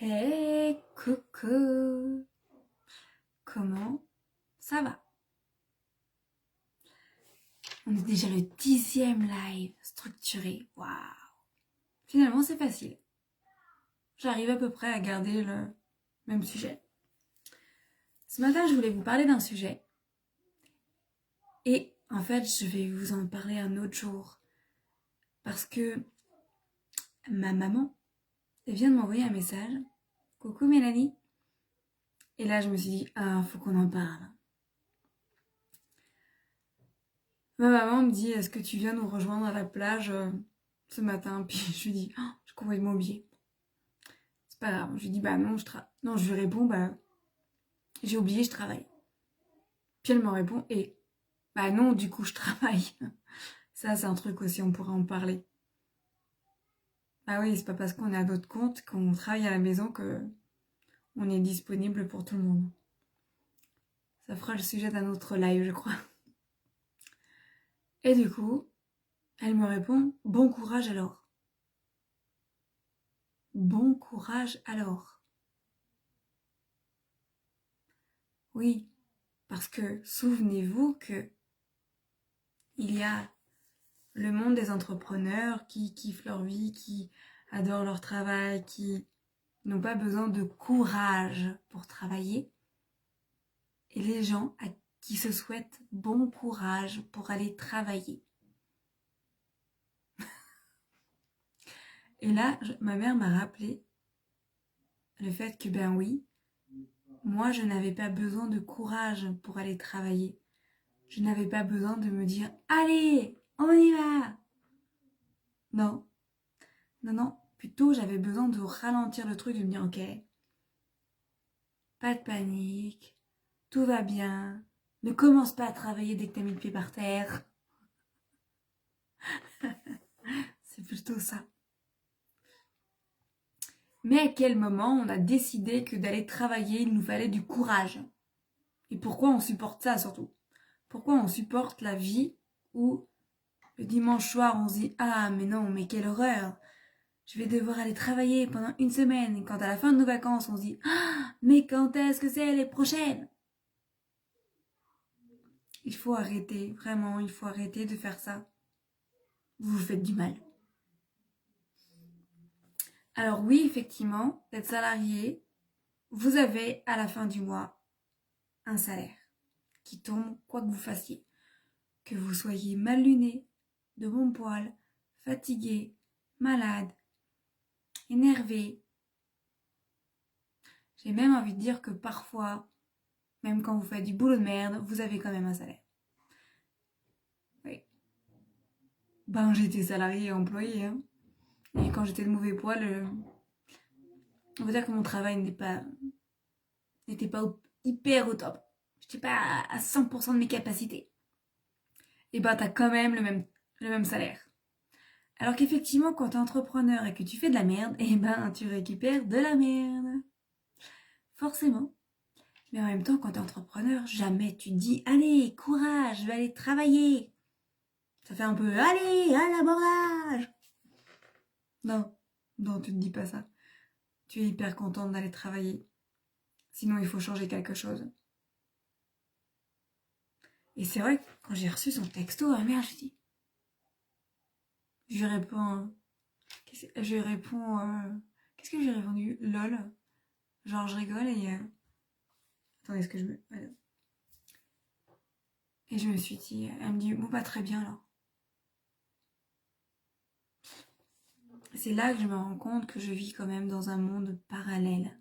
Hey, coucou! Comment ça va? On est déjà le 10e live structuré. Waouh! Finalement, c'est facile. J'arrive à peu près à garder le même sujet. Ce matin, je voulais vous parler d'un sujet. Et en fait, je vais vous en parler un autre jour. Parce que ma maman vient de m'envoyer un message. Coucou Mélanie. Et là, je me suis dit, ah, faut qu'on en parle. Ma maman me dit, est-ce que tu viens nous rejoindre à la plage ce matin? Puis je lui dis, oh, j'ai complètement oublié. C'est pas grave. Je lui dis, bah non, non, je lui réponds, bah j'ai oublié, je travaille. Puis elle me répond, et bah non, du coup, je travaille. Ça, c'est un truc aussi, on pourrait en parler. Ah oui, c'est pas parce qu'on est à notre compte, qu'on travaille à la maison, que on est disponible pour tout le monde. Ça fera le sujet d'un autre live, je crois. Et du coup, elle me répond, bon courage alors. Bon courage alors. Oui, parce que souvenez-vous que il y a le monde des entrepreneurs qui kiffent leur vie, qui adorent leur travail, qui n'ont pas besoin de courage pour travailler, et les gens qui se souhaitent bon courage pour aller travailler. Et là, ma mère m'a rappelé le fait que ben oui, moi je n'avais pas besoin de courage pour aller travailler. Je n'avais pas besoin de me dire « Allez, on y va !» Non, non, plutôt j'avais besoin de ralentir le truc, de me dire « Ok, pas de panique, tout va bien, ne commence pas à travailler dès que t'as mis le pied par terre. » C'est plutôt ça. Mais à quel moment on a décidé que d'aller travailler, il nous fallait du courage? Et pourquoi on supporte ça surtout? Pourquoi on supporte la vie où le dimanche soir on se dit « Ah mais non, mais quelle horreur! Je vais devoir aller travailler pendant une semaine. » Et quand à la fin de nos vacances on se dit « Ah mais quand est-ce que c'est les prochaines ?» Il faut arrêter, vraiment, il faut arrêter de faire ça. Vous vous faites du mal. Alors oui, effectivement, d'être salarié, vous avez à la fin du mois un salaire qui tombe quoi que vous fassiez. Que vous soyez mal luné, de bon poil, fatigué, malade, énervé. J'ai même envie de dire que parfois, même quand vous faites du boulot de merde, vous avez quand même un salaire. Oui. Ben j'étais salarié et employé, hein. Et quand j'étais de mauvais poil, on va dire que mon travail n'était pas hyper au top. J'étais pas à 100% de mes capacités. Et ben t'as quand même le même salaire. Alors qu'effectivement, quand t'es entrepreneur et que tu fais de la merde, et ben tu récupères de la merde. Forcément. Mais en même temps, quand t'es entrepreneur, jamais tu te dis « Allez, courage, je vais aller travailler !» Ça fait un peu « Allez, à l'abordage !» Non, non, tu te dis pas ça. Tu es hyper contente d'aller travailler. Sinon, il faut changer quelque chose. Et c'est vrai que quand j'ai reçu son texto, ah merde, je dis... Je lui réponds... Qu'est-ce que j'ai répondu? LOL. Genre, je rigole et... Attendez, est-ce que je me... Voilà. Et je me suis dit... Elle me dit, bon, pas très bien, alors. C'est là que je me rends compte que je vis quand même dans un monde parallèle.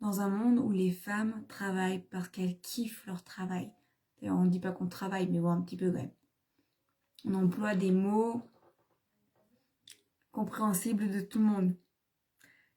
Dans un monde où les femmes travaillent parce qu'elles kiffent leur travail. D'ailleurs, on ne dit pas qu'on travaille, mais bon, un petit peu quand même. On emploie des mots compréhensibles de tout le monde.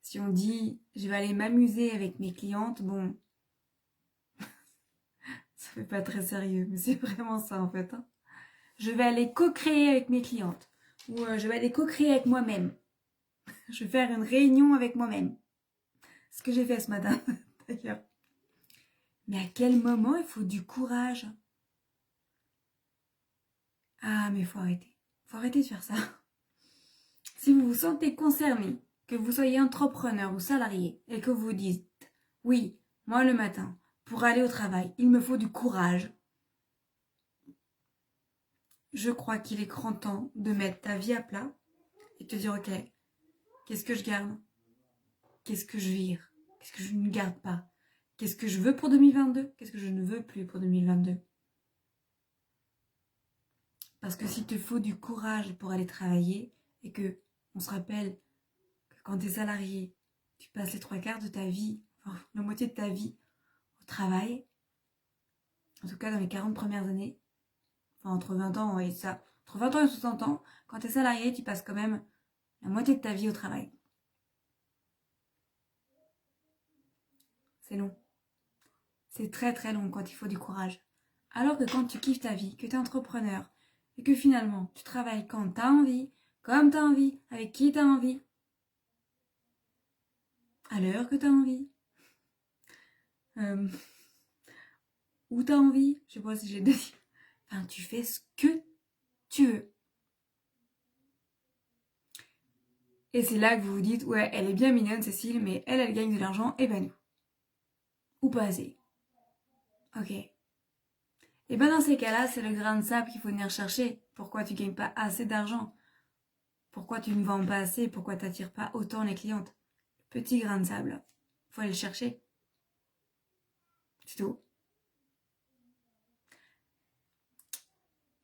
Si on dit « je vais aller m'amuser avec mes clientes », bon, ça fait pas très sérieux, mais c'est vraiment ça en fait. Hein. Je vais aller co-créer avec mes clientes. Ou je vais aller co-créer avec moi-même. Je vais faire une réunion avec moi-même. Ce que j'ai fait ce matin, d'ailleurs. Mais à quel moment il faut du courage? Ah, mais il faut arrêter. Il faut arrêter de faire ça. Si vous vous sentez concerné que vous soyez entrepreneur ou salarié et que vous dites « Oui, moi le matin, pour aller au travail, il me faut du courage », je crois qu'il est grand temps de mettre ta vie à plat et te dire « Ok, qu'est-ce que je garde? Qu'est-ce que je vire? Qu'est-ce que je ne garde pas? Qu'est-ce que je veux pour 2022? Qu'est-ce que je ne veux plus pour 2022 ?» Parce que s'il te faut du courage pour aller travailler et que on se rappelle que quand tu es salarié, tu passes les 3/4 de ta vie, enfin, la moitié de ta vie au travail, en tout cas dans les 40 premières années, enfin entre 20 ans et ça, entre 20 ans et 60 ans, quand tu es salarié, tu passes quand même la moitié de ta vie au travail. C'est long. C'est très très long quand il faut du courage. Alors que quand tu kiffes ta vie, que tu es entrepreneur, et que finalement tu travailles quand tu as envie, comme tu as envie, avec qui tu as envie, à l'heure que tu as envie, où tu as envie, je sais pas si j'ai dit. Enfin, tu fais ce que tu veux. Et c'est là que vous vous dites, ouais, elle est bien mignonne Cécile, mais elle gagne de l'argent, et ben nous. Ou pas assez. Ok. Et ben dans ces cas-là, c'est le grain de sable qu'il faut venir chercher. Pourquoi tu gagnes pas assez d'argent? Pourquoi tu ne vends pas assez? Pourquoi tu n'attires pas autant les clientes? Petit grain de sable. Faut aller le chercher. C'est tout.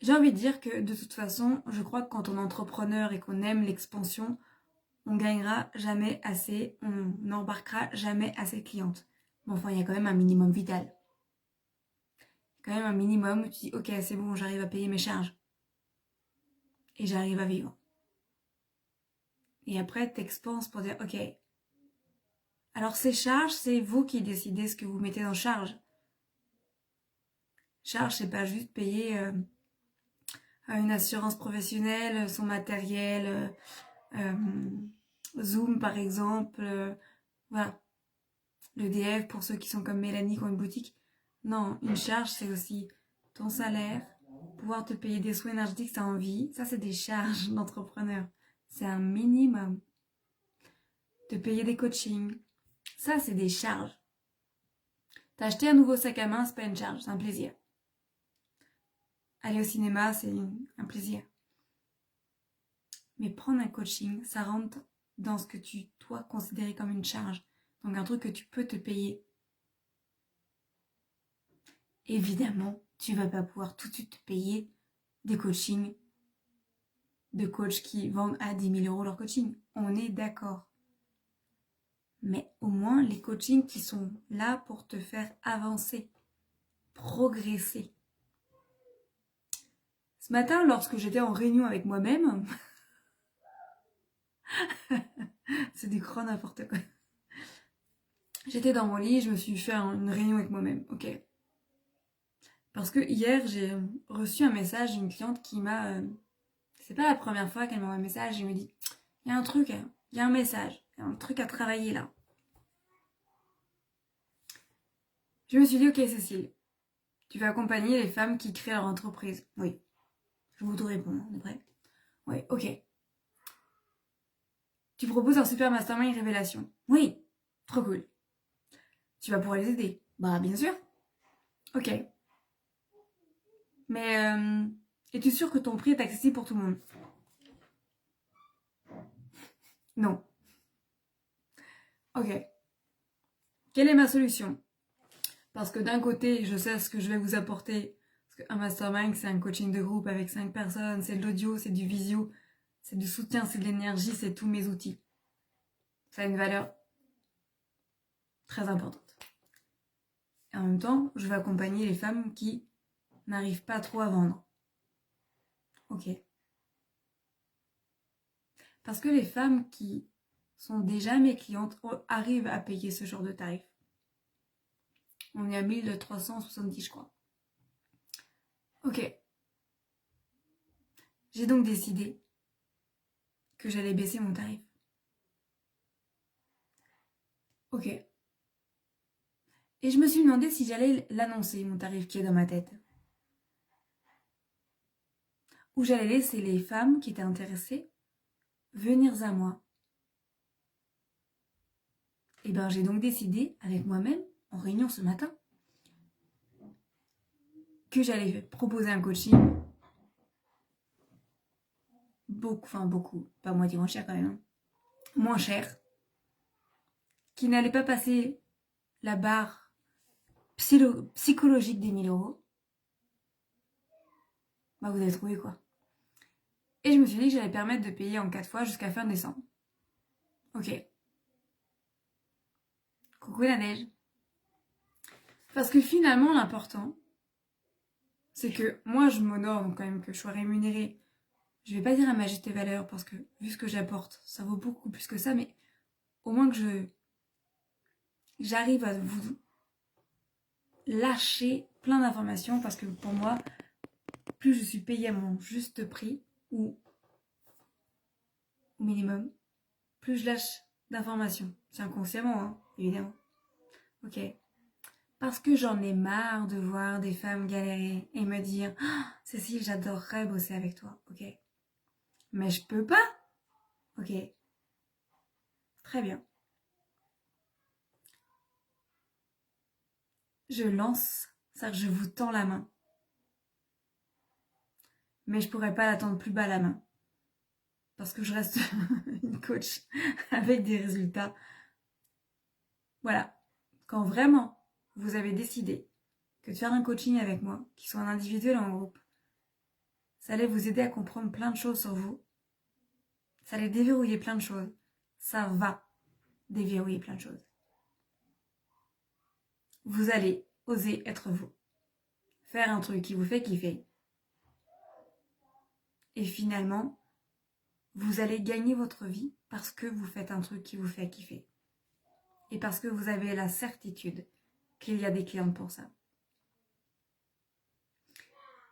J'ai envie de dire que de toute façon, je crois que quand on est entrepreneur et qu'on aime l'expansion, on gagnera jamais assez, on n'embarquera jamais assez de clientes. Bon, enfin, il y a quand même un minimum vital. Quand même un minimum où tu dis, ok, c'est bon, j'arrive à payer mes charges. Et j'arrive à vivre. Et après, t'expanses pour dire, ok, alors ces charges, c'est vous qui décidez ce que vous mettez dans charge. Charge, c'est pas juste payer une assurance professionnelle, son matériel, Zoom par exemple, voilà, l'EDF pour ceux qui sont comme Mélanie qui ont une boutique. Non, une charge c'est aussi ton salaire, pouvoir te payer des soins énergétiques si tu as envie, ça c'est des charges d'entrepreneur, c'est un minimum. Te payer des coachings, ça c'est des charges. T'acheter un nouveau sac à main, c'est pas une charge, c'est un plaisir. Aller au cinéma, c'est un plaisir. Mais prendre un coaching, ça rentre dans ce que tu dois considérer comme une charge. Donc un truc que tu peux te payer. Évidemment, tu vas pas pouvoir tout de suite te payer des coachings de coachs qui vendent à 10 000 € leur coaching. On est d'accord. Mais au moins les coachings qui sont là pour te faire avancer, progresser. Ce matin, lorsque j'étais en réunion avec moi-même, c'est du grand n'importe quoi. J'étais dans mon lit, je me suis fait une réunion avec moi-même, ok. Parce que hier, j'ai reçu un message d'une cliente qui m'a... c'est pas la première fois qu'elle m'envoie un message et me dit « Il y a un truc, il y a un message, il y a un truc à travailler là. » Je me suis dit « Ok Cécile, tu vas accompagner les femmes qui créent leur entreprise. » Oui, je vous tout répondre, on est prêt? Oui, ok. Tu proposes un super mastermind révélation. Oui, trop cool. Tu vas pouvoir les aider. Bah bien sûr. Ok. Mais es-tu sûr que ton prix est accessible pour tout le monde? Non. Ok. Quelle est ma solution? Parce que d'un côté, je sais ce que je vais vous apporter. Parce qu'un mastermind, c'est un coaching de groupe avec 5 personnes, c'est de l'audio, c'est du visio, c'est du soutien, c'est de l'énergie, c'est tous mes outils. Ça a une valeur très importante. Et en même temps, je vais accompagner les femmes qui n'arrivent pas trop à vendre. Ok. Parce que les femmes qui sont déjà mes clientes arrivent à payer ce genre de tarif. On est à 1370, je crois. Ok. J'ai donc décidé que j'allais baisser mon tarif. Ok. Et je me suis demandé si j'allais l'annoncer, mon tarif qui est dans ma tête. Ou j'allais laisser les femmes qui étaient intéressées venir à moi Et ben j'ai donc décidé avec moi-même, en réunion ce matin, que j'allais proposer un coaching beaucoup, pas moitié moins cher quand même, hein, moins cher, qui n'allait pas passer la barre psychologique des 1 000 €. Bah vous avez trouvé quoi. Et je me suis dit que j'allais permettre de payer en 4 fois jusqu'à fin décembre. Ok. Coucou la neige. Parce que finalement, l'important, c'est que moi, je m'honore, donc quand même que je sois rémunérée. Je vais pas dire à ma juste valeur, parce que vu ce que j'apporte, ça vaut beaucoup plus que ça, mais au moins que j'arrive à vous lâcher plein d'informations, parce que pour moi, plus je suis payée à mon juste prix, ou au minimum, plus je lâche d'informations. C'est inconsciemment, hein, évidemment. Ok. Parce que j'en ai marre de voir des femmes galérer et me dire oh, Cécile, j'adorerais bosser avec toi. Ok. Mais je peux pas. Ok. Très bien. Je lance, c'est-à-dire que je vous tends la main. Mais je pourrais pas la tendre plus bas la main. Parce que je reste une coach avec des résultats. Voilà. Quand vraiment vous avez décidé que de faire un coaching avec moi, qu'il soit en individuel ou en groupe, ça allait vous aider à comprendre plein de choses sur vous. Ça allait déverrouiller plein de choses. Ça va déverrouiller plein de choses. Vous allez oser être vous. Faire un truc qui vous fait kiffer. Et finalement, vous allez gagner votre vie parce que vous faites un truc qui vous fait kiffer. Et parce que vous avez la certitude qu'il y a des clientes pour ça.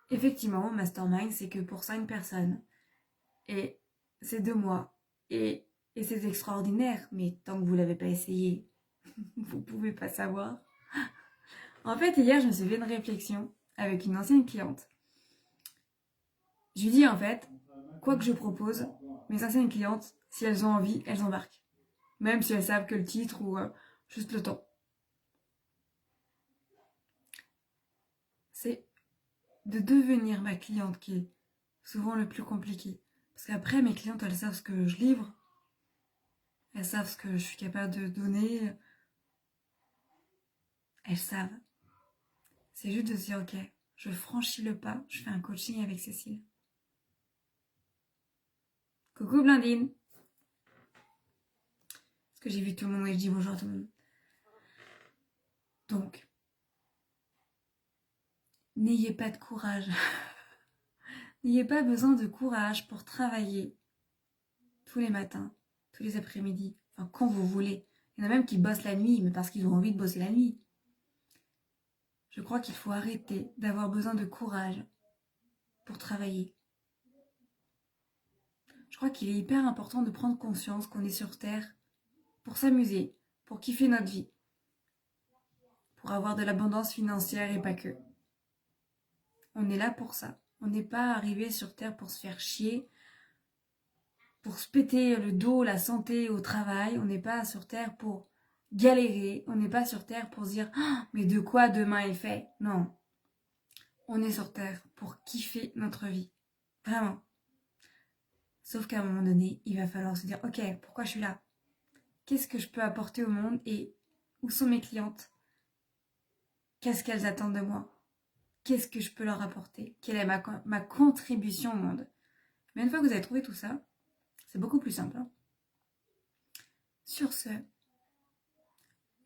Effectivement, Mastermind, c'est que pour 5 personnes. Et c'est 2 mois. Et c'est extraordinaire. Mais tant que vous ne l'avez pas essayé, vous ne pouvez pas savoir. En fait, hier, je me suis fait une réflexion avec une ancienne cliente. Je lui dis en fait, quoi que je propose, mes anciennes clientes, si elles ont envie, elles embarquent. Même si elles savent que le titre ou juste le temps. C'est de devenir ma cliente qui est souvent le plus compliqué. Parce qu'après, mes clientes, elles savent ce que je livre. Elles savent ce que je suis capable de donner. Elles savent. C'est juste de se dire, ok, je franchis le pas, je fais un coaching avec Cécile. Coucou Blandine. Parce que j'ai vu tout le monde et je dis bonjour à tout le monde. Donc, n'ayez pas de courage. N'ayez pas besoin de courage pour travailler tous les matins, tous les après-midi, enfin quand vous voulez. Il y en a même qui bossent la nuit, mais parce qu'ils ont envie de bosser la nuit. Je crois qu'il faut arrêter d'avoir besoin de courage pour travailler. Je crois qu'il est hyper important de prendre conscience qu'on est sur Terre pour s'amuser, pour kiffer notre vie, pour avoir de l'abondance financière et pas que. On est là pour ça. On n'est pas arrivé sur Terre pour se faire chier, pour se péter le dos, la santé au travail. On n'est pas sur Terre pour galérer. On n'est pas sur Terre pour se dire oh, mais de quoi demain est fait. Non. On est sur Terre pour kiffer notre vie. Vraiment. Sauf qu'à un moment donné, il va falloir se dire ok, pourquoi je suis là? Qu'est-ce que je peux apporter au monde et où sont mes clientes? Qu'est-ce qu'elles attendent de moi? Qu'est-ce que je peux leur apporter? Quelle est ma contribution au monde? Mais une fois que vous avez trouvé tout ça, c'est beaucoup plus simple. Hein. Sur ce,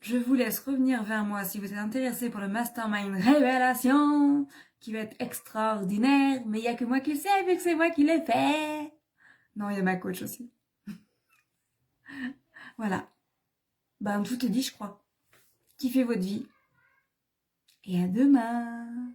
je vous laisse revenir vers moi si vous êtes intéressé pour le Mastermind Révélation, qui va être extraordinaire, mais il n'y a que moi qui le sais, vu que c'est moi qui l'ai fait. Non, il y a ma coach aussi. Voilà. Ben, tout est dit, je crois. Kiffez votre vie. Et à demain.